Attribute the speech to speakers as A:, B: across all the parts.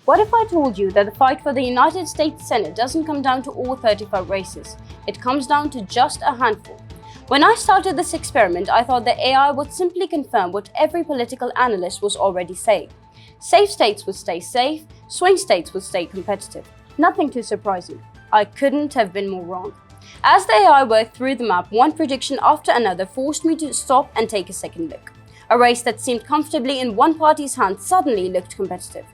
A: What if I told you that the fight for the United States Senate doesn't come down to all 35 races? It comes down to just a handful. When I started this experiment, I thought that AI would simply confirm what every political analyst was already saying. Safe states would stay safe, swing states would stay competitive. Nothing too surprising. I couldn't have been more wrong. As the AI worked through the map, one prediction after another forced me to stop and take a second look. A race that seemed comfortably in one party's hands suddenly looked competitive.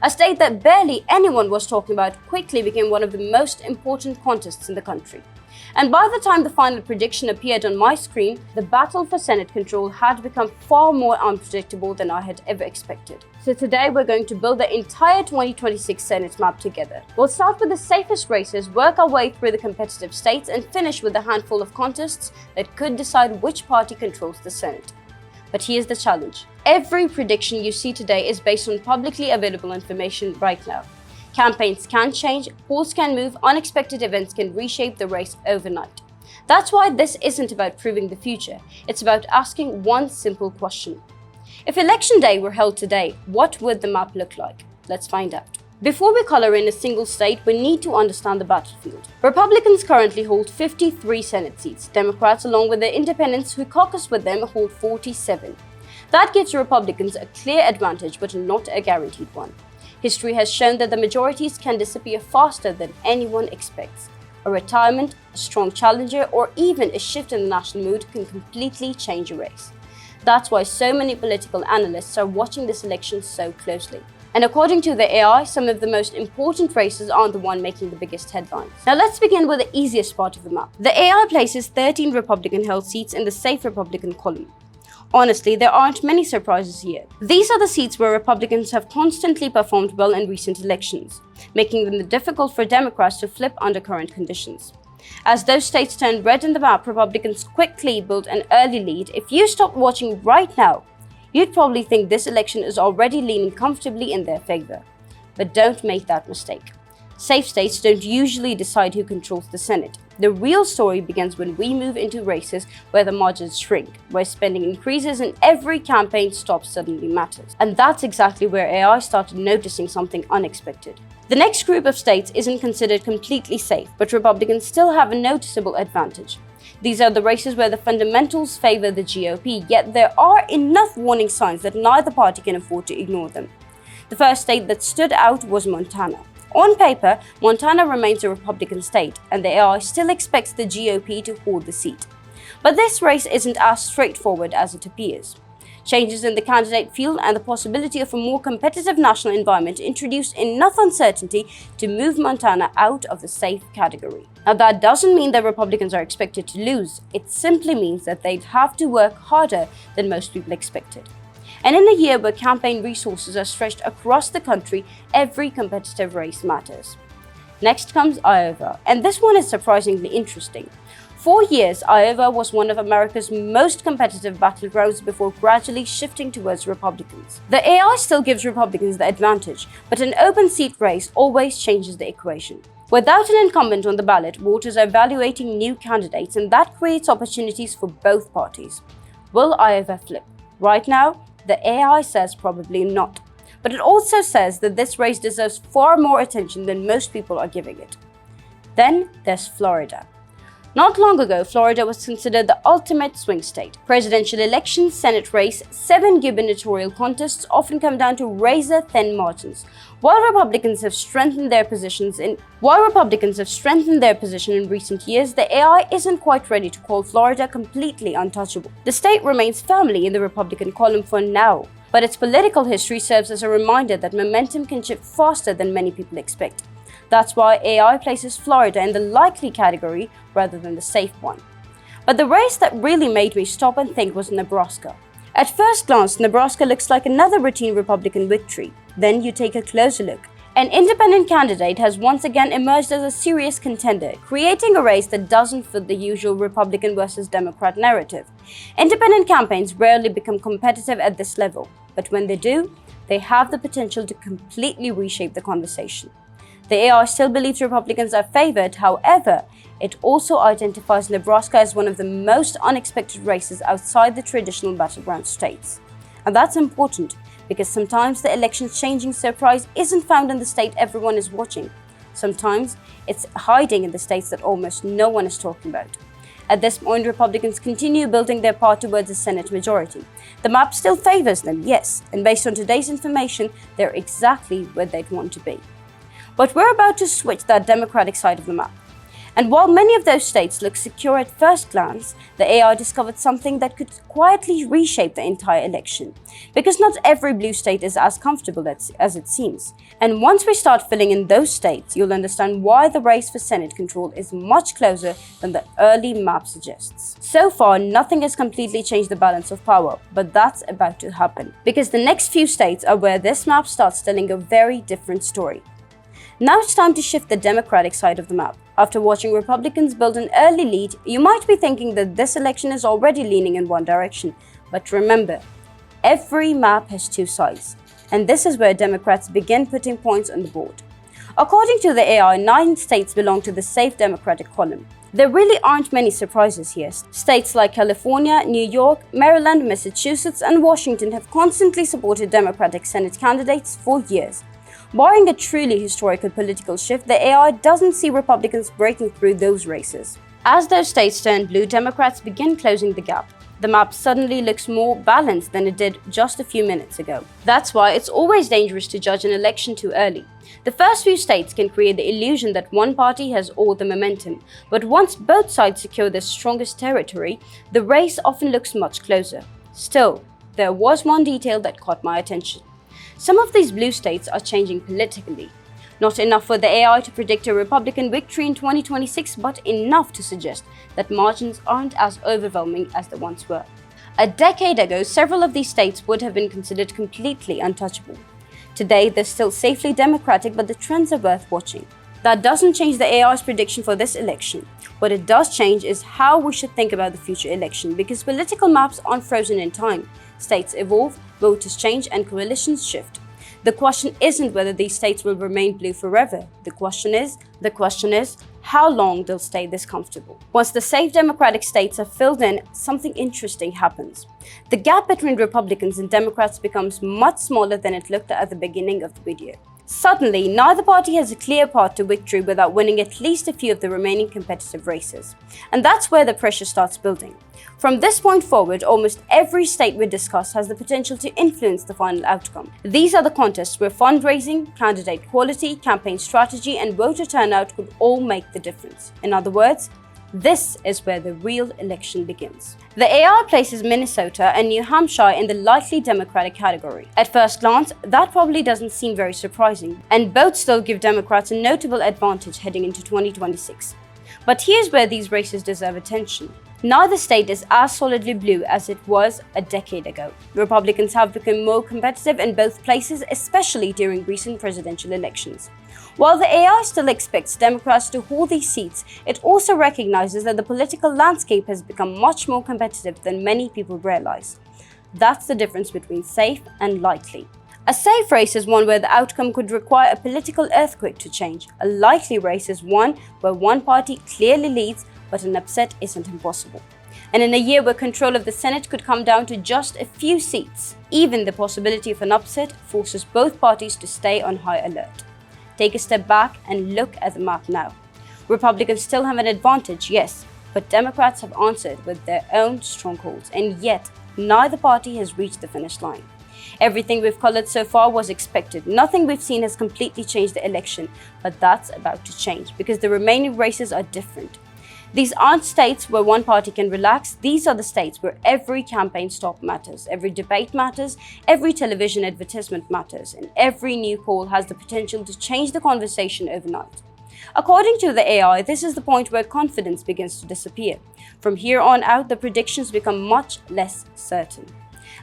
A: A state that barely anyone was talking about quickly became one of the most important contests in the country. And by the time the final prediction appeared on my screen, the battle for Senate control had become far more unpredictable than I had ever expected. So today we're going to build the entire 2026 Senate map together. We'll start with the safest races, work our way through the competitive states, and finish with a handful of contests that could decide which party controls the Senate. But here's the challenge. Every prediction you see today is based on publicly available information right now. Campaigns can change, polls can move, unexpected events can reshape the race overnight. That's why this isn't about proving the future, it's about asking one simple question. If election day were held today, what would the map look like? Let's find out. Before we color in a single state, we need to understand the battlefield. Republicans currently hold 53 Senate seats. Democrats, along with the independents who caucus with them, hold 47. That gives Republicans a clear advantage, but not a guaranteed one. History has shown that the majorities can disappear faster than anyone expects. A retirement, a strong challenger, or even a shift in the national mood can completely change a race. That's why so many political analysts are watching this election so closely. And according to the AI, some of the most important races aren't the one making the biggest headlines. Now let's begin with the easiest part of the map. The AI places 13 Republican-held seats in the safe Republican column. Honestly, there aren't many surprises here. These are the seats where Republicans have constantly performed well in recent elections, making them difficult for Democrats to flip under current conditions. As those states turned red in the map, Republicans quickly built an early lead. If you stopped watching right now, you'd probably think this election is already leaning comfortably in their favor. But don't make that mistake. Safe states don't usually decide who controls the Senate. The real story begins when we move into races where the margins shrink, where spending increases and every campaign stop suddenly matters. And that's exactly where AI started noticing something unexpected. The next group of states isn't considered completely safe, but Republicans still have a noticeable advantage. These are the races where the fundamentals favor the GOP, yet there are enough warning signs that neither party can afford to ignore them. The first state that stood out was Montana. On paper, Montana remains a Republican state, and the AI still expects the GOP to hold the seat. But this race isn't as straightforward as it appears. Changes in the candidate field and the possibility of a more competitive national environment introduced enough uncertainty to move Montana out of the safe category. Now, that doesn't mean that Republicans are expected to lose. It simply means that they'd have to work harder than most people expected. And in a year where campaign resources are stretched across the country, every competitive race matters. Next comes Iowa, and this one is surprisingly interesting. For years, Iowa was one of America's most competitive battlegrounds before gradually shifting towards Republicans. The AI still gives Republicans the advantage, but an open seat race always changes the equation. Without an incumbent on the ballot, voters are evaluating new candidates, and that creates opportunities for both parties. Will Iowa flip? Right now, the AI says probably not. But it also says that this race deserves far more attention than most people are giving it. Then there's Florida. Not long ago, Florida was considered the ultimate swing state. Presidential elections, Senate race, 7 gubernatorial contests often come down to razor-thin margins. While Republicans have strengthened their position in recent years, the AI isn't quite ready to call Florida completely untouchable. The state remains firmly in the Republican column for now, but its political history serves as a reminder that momentum can shift faster than many people expect. That's why AI places Florida in the likely category rather than the safe one. But the race that really made me stop and think was Nebraska. At first glance, Nebraska looks like another routine Republican victory. Then you take a closer look. An independent candidate has once again emerged as a serious contender, creating a race that doesn't fit the usual Republican versus Democrat narrative. Independent campaigns rarely become competitive at this level, but when they do, they have the potential to completely reshape the conversation. The AI still believes Republicans are favored. However, it also identifies Nebraska as one of the most unexpected races outside the traditional battleground states. And that's important because sometimes the election's changing surprise isn't found in the state everyone is watching. Sometimes it's hiding in the states that almost no one is talking about. At this point, Republicans continue building their path towards a Senate majority. The map still favors them, yes, and based on today's information, they're exactly where they'd want to be. But we're about to switch that Democratic side of the map. And while many of those states look secure at first glance, the AI discovered something that could quietly reshape the entire election. Because not every blue state is as comfortable as it seems. And once we start filling in those states, you'll understand why the race for Senate control is much closer than the early map suggests. So far, nothing has completely changed the balance of power, but that's about to happen. Because the next few states are where this map starts telling a very different story. Now it's time to shift the Democratic side of the map. After watching Republicans build an early lead, you might be thinking that this election is already leaning in one direction. But remember, every map has two sides. And this is where Democrats begin putting points on the board. According to the AI, 9 states belong to the safe Democratic column. There really aren't many surprises here. States like California, New York, Maryland, Massachusetts, and Washington have constantly supported Democratic Senate candidates for years. Barring a truly historical political shift, the AI doesn't see Republicans breaking through those races. As those states turn blue, Democrats begin closing the gap. The map suddenly looks more balanced than it did just a few minutes ago. That's why it's always dangerous to judge an election too early. The first few states can create the illusion that one party has all the momentum, but once both sides secure their strongest territory, the race often looks much closer. Still, there was one detail that caught my attention. Some of these blue states are changing politically. Not enough for the AI to predict a Republican victory in 2026, but enough to suggest that margins aren't as overwhelming as they once were. A decade ago, several of these states would have been considered completely untouchable. Today, they're still safely Democratic, but the trends are worth watching. That doesn't change the AI's prediction for this election. What it does change is how we should think about the future election, because political maps aren't frozen in time. States evolve, voters change, and coalitions shift. The question isn't whether these states will remain blue forever. The question is how long they'll stay this comfortable. Once the safe Democratic states are filled in, something interesting happens. The gap between Republicans and Democrats becomes much smaller than it looked at the beginning of the video. Suddenly, neither party has a clear path to victory without winning at least a few of the remaining competitive races. And that's where the pressure starts building. From this point forward, almost every state we discuss has the potential to influence the final outcome. These are the contests where fundraising, candidate quality, campaign strategy, and voter turnout could all make the difference. In other words, this is where the real election begins. The AI places Minnesota and New Hampshire in the likely Democratic category. At first glance, that probably doesn't seem very surprising, and both still give Democrats a notable advantage heading into 2026. But here's where these races deserve attention. Neither state is as solidly blue as it was a decade ago. Republicans have become more competitive in both places, especially during recent presidential elections. While the AI still expects Democrats to hold these seats, it also recognizes that the political landscape has become much more competitive than many people realize. That's the difference between safe and likely. A safe race is one where the outcome could require a political earthquake to change. A likely race is one where one party clearly leads, but an upset isn't impossible. And in a year where control of the Senate could come down to just a few seats, even the possibility of an upset forces both parties to stay on high alert. Take a step back and look at the map now. Republicans still have an advantage, yes, but Democrats have answered with their own strongholds, and yet neither party has reached the finish line. Everything we've colored so far was expected. Nothing we've seen has completely changed the election, but that's about to change because the remaining races are different. These aren't states where one party can relax. These are the states where every campaign stop matters, every debate matters, every television advertisement matters, and every new poll has the potential to change the conversation overnight. According to the AI, this is the point where confidence begins to disappear. From here on out, the predictions become much less certain.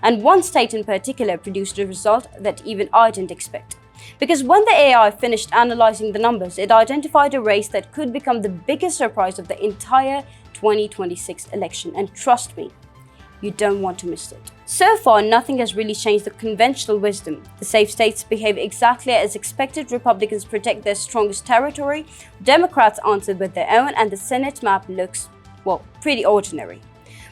A: And one state in particular produced a result that even I didn't expect. Because when the AI finished analyzing the numbers, it identified a race that could become the biggest surprise of the entire 2026 election. And trust me, you don't want to miss it. So far, nothing has really changed the conventional wisdom. The safe states behave exactly as expected. Republicans protect their strongest territory. Democrats answered with their own, and the Senate map looks, well, pretty ordinary.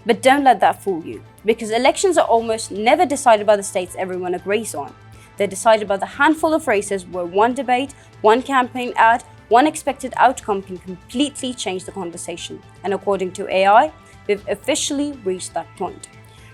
A: But don't let that fool you, because elections are almost never decided by the states everyone agrees on. They're decided by the handful of races where one debate, one campaign ad, one expected outcome can completely change the conversation. And according to AI, we've officially reached that point.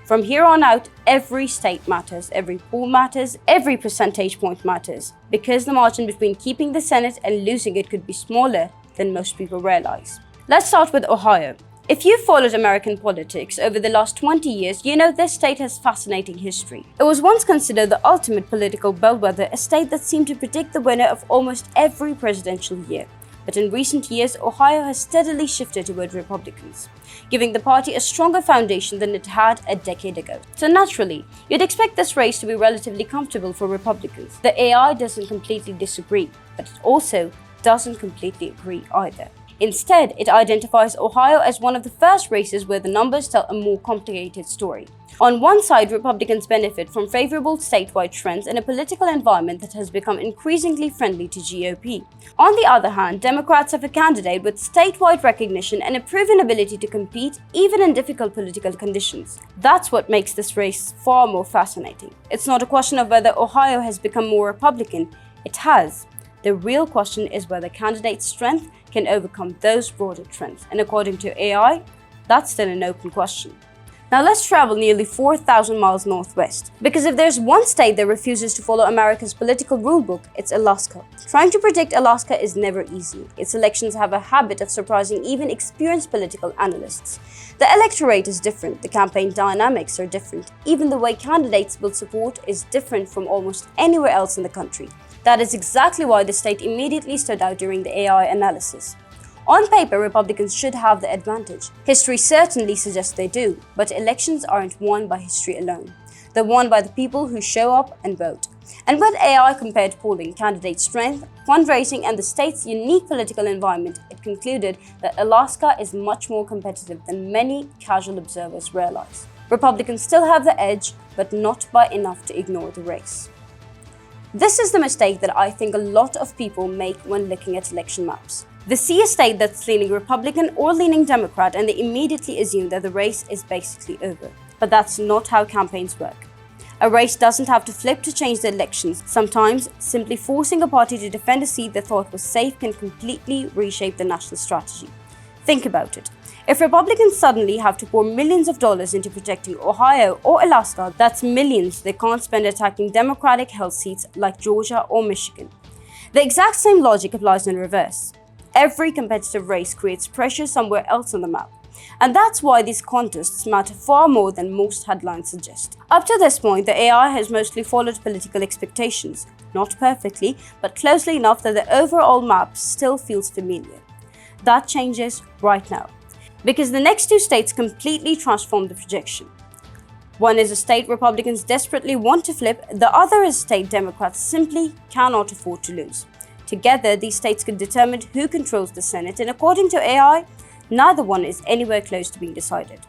A: From here on out, every state matters, every poll matters, every percentage point matters, because the margin between keeping the Senate and losing it could be smaller than most people realize. Let's start with Ohio. If you've followed American politics over the last 20 years, you know this state has fascinating history. It was once considered the ultimate political bellwether, a state that seemed to predict the winner of almost every presidential year. But in recent years, Ohio has steadily shifted toward Republicans, giving the party a stronger foundation than it had a decade ago. So naturally, you'd expect this race to be relatively comfortable for Republicans. The AI doesn't completely disagree, but it also doesn't completely agree either. Instead, it identifies Ohio as one of the first races where the numbers tell a more complicated story. On one side, Republicans benefit from favorable statewide trends in a political environment that has become increasingly friendly to GOP. On the other hand, Democrats have a candidate with statewide recognition and a proven ability to compete even in difficult political conditions. That's what makes this race far more fascinating. It's not a question of whether Ohio has become more Republican. It has. The real question is whether candidate's strength can overcome those broader trends. And according to AI, that's still an open question. Now let's travel nearly 4,000 miles northwest. Because if there's one state that refuses to follow America's political rulebook, it's Alaska. Trying to predict Alaska is never easy. Its elections have a habit of surprising even experienced political analysts. The electorate is different, the campaign dynamics are different, even the way candidates build support is different from almost anywhere else in the country. That is exactly why the state immediately stood out during the AI analysis. On paper, Republicans should have the advantage. History certainly suggests they do, but elections aren't won by history alone. They're won by the people who show up and vote. And when AI compared polling, candidate strength, fundraising, and the state's unique political environment, it concluded that Alaska is much more competitive than many casual observers realize. Republicans still have the edge, but not by enough to ignore the race. This is the mistake that I think a lot of people make when looking at election maps. They see a state that's leaning Republican or leaning Democrat and they immediately assume that the race is basically over. But that's not how campaigns work. A race doesn't have to flip to change the elections. Sometimes, simply forcing a party to defend a seat they thought was safe can completely reshape the national strategy. Think about it. If Republicans suddenly have to pour millions of dollars into protecting Ohio or Alaska, that's millions they can't spend attacking Democratic-held seats like Georgia or Michigan. The exact same logic applies in reverse. Every competitive race creates pressure somewhere else on the map. And that's why these contests matter far more than most headlines suggest. Up to this point, the AI has mostly followed political expectations. Not perfectly, but closely enough that the overall map still feels familiar. That changes right now, because the next two states completely transform the projection. One is a state Republicans desperately want to flip, the other is a state Democrats simply cannot afford to lose. Together, these states could determine who controls the Senate, and according to AI, neither one is anywhere close to being decided.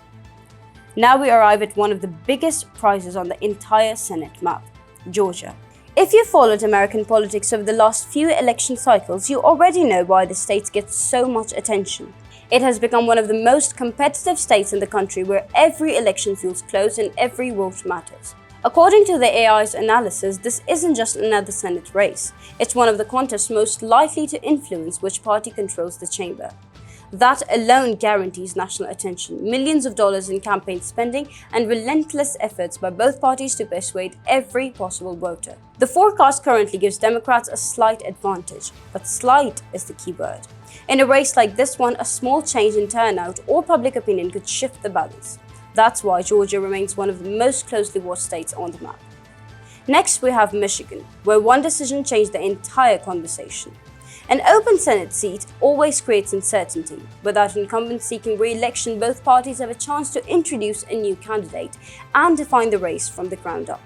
A: Now we arrive at one of the biggest prizes on the entire Senate map, Georgia. If you followed American politics over the last few election cycles, you already know why the state gets so much attention. It has become one of the most competitive states in the country where every election feels close and every vote matters. According to the AI's analysis, this isn't just another Senate race. It's one of the contests most likely to influence which party controls the chamber. That alone guarantees national attention, millions of dollars in campaign spending, and relentless efforts by both parties to persuade every possible voter. The forecast currently gives Democrats a slight advantage, but slight is the key word. In a race like this one, a small change in turnout or public opinion could shift the balance. That's why Georgia remains one of the most closely watched states on the map. Next, we have Michigan, where one decision changed the entire conversation. An open Senate seat always creates uncertainty. Without incumbents seeking re-election, both parties have a chance to introduce a new candidate and define the race from the ground up.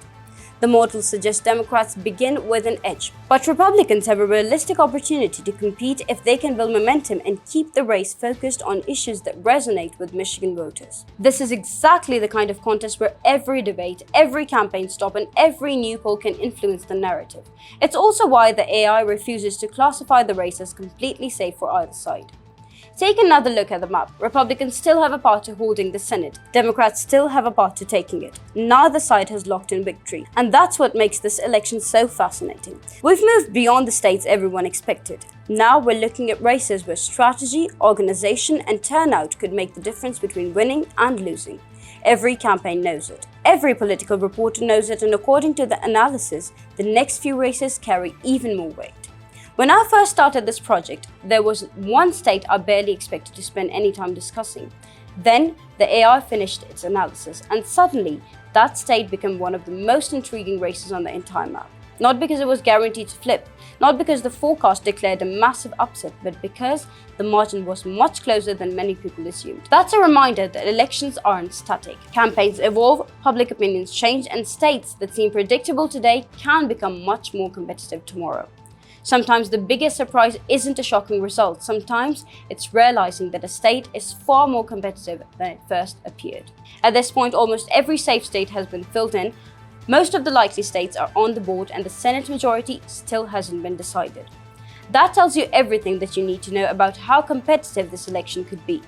A: The model suggests Democrats begin with an edge, but Republicans have a realistic opportunity to compete if they can build momentum and keep the race focused on issues that resonate with Michigan voters. This is exactly the kind of contest where every debate, every campaign stop, and every new poll can influence the narrative. It's also why the AI refuses to classify the race as completely safe for either side. Take another look at the map. Republicans still have a path to holding the Senate. Democrats still have a path to taking it. Neither side has locked in victory. And that's what makes this election so fascinating. We've moved beyond the states everyone expected. Now we're looking at races where strategy, organization, and turnout could make the difference between winning and losing. Every campaign knows it. Every political reporter knows it, and according to the analysis, the next few races carry even more weight. When I first started this project, there was one state I barely expected to spend any time discussing. Then, the AI finished its analysis, and suddenly, that state became one of the most intriguing races on the entire map. Not because it was guaranteed to flip, not because the forecast declared a massive upset, but because the margin was much closer than many people assumed. That's a reminder that elections aren't static. Campaigns evolve, public opinions change, and states that seem predictable today can become much more competitive tomorrow. Sometimes the biggest surprise isn't a shocking result. Sometimes it's realizing that a state is far more competitive than it first appeared. At this point, almost every safe state has been filled in. Most of the likely states are on the board, and the Senate majority still hasn't been decided. That tells you everything that you need to know about how competitive this election could be.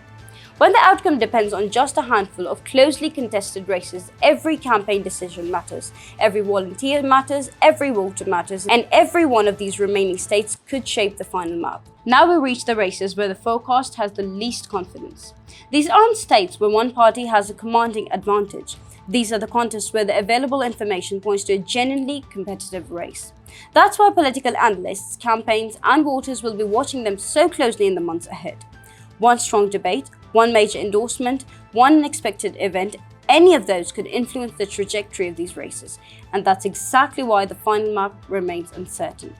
A: When the outcome depends on just a handful of closely contested races, every campaign decision matters, every volunteer matters, every voter matters, and every one of these remaining states could shape the final map. Now we reach the races where the forecast has the least confidence. These aren't states where one party has a commanding advantage. These are the contests where the available information points to a genuinely competitive race. That's why political analysts, campaigns, and voters will be watching them so closely in the months ahead. One strong debate, one major endorsement, one unexpected event, any of those could influence the trajectory of these races, and that's exactly why the final map remains uncertain.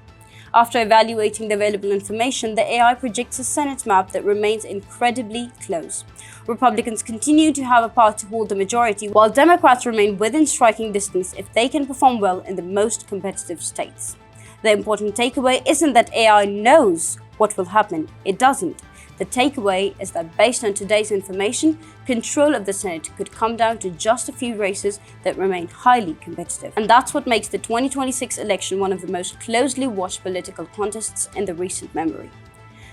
A: After evaluating the available information, the AI projects a Senate map that remains incredibly close. Republicans continue to have a path to hold the majority, while Democrats remain within striking distance if they can perform well in the most competitive states. The important takeaway isn't that AI knows what will happen. It doesn't. The takeaway is that based on today's information, control of the Senate could come down to just a few races that remain highly competitive. And that's what makes the 2026 election one of the most closely watched political contests in the recent memory.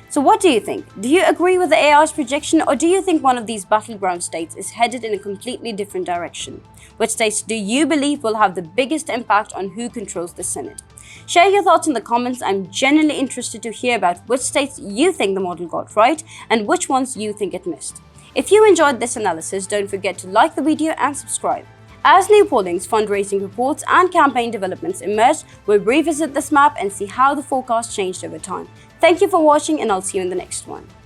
A: So what do you think? Do you agree with the AI's projection, or do you think one of these battleground states is headed in a completely different direction? Which states do you believe will have the biggest impact on who controls the Senate? Share your thoughts in the comments. I'm genuinely interested to hear about which states you think the model got right and which ones you think it missed. If you enjoyed this analysis, don't forget to like the video and subscribe. As new pollings, fundraising reports, and campaign developments emerge, we'll revisit this map and see how the forecast changed over time. Thank you for watching, and I'll see you in the next one.